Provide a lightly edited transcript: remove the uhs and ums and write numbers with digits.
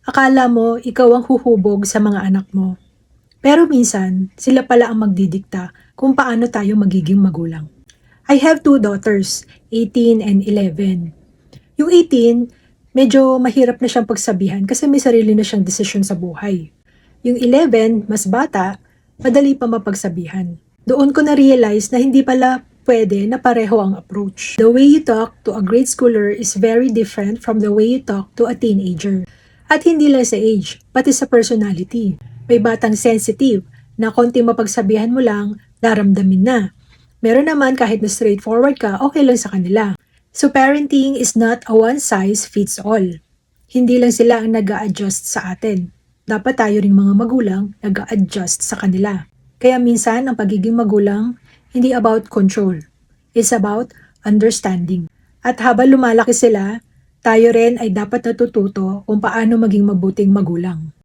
Akala mo ikaw ang huhubog sa mga anak mo. Pero minsan, sila pala ang magdidikta kung paano tayo magiging magulang. I have two daughters, 18 and 11. Yung 18, medyo mahirap na siyang pagsabihan kasi may sarili na siyang desisyon sa buhay. Yung 11, mas bata, madali pa mapagsabihan. Doon ko na-realize na hindi pala pwede na pareho ang approach. The way you talk to a grade schooler is very different from the way you talk to a teenager. At hindi lang sa age, pati sa personality. May batang sensitive na konting mapagsabihan mo lang, daramdamin na. Meron naman kahit na straightforward ka, okay lang sa kanila. So parenting is not a one-size-fits-all. Hindi lang sila ang nag-a-adjust sa atin. Dapat tayo ring mga magulang nag-a-adjust sa kanila. Kaya minsan ang pagiging magulang, hindi about control. It's about understanding. At habang lumalaki sila, tayo rin ay dapat natututo kung paano maging mabuting magulang.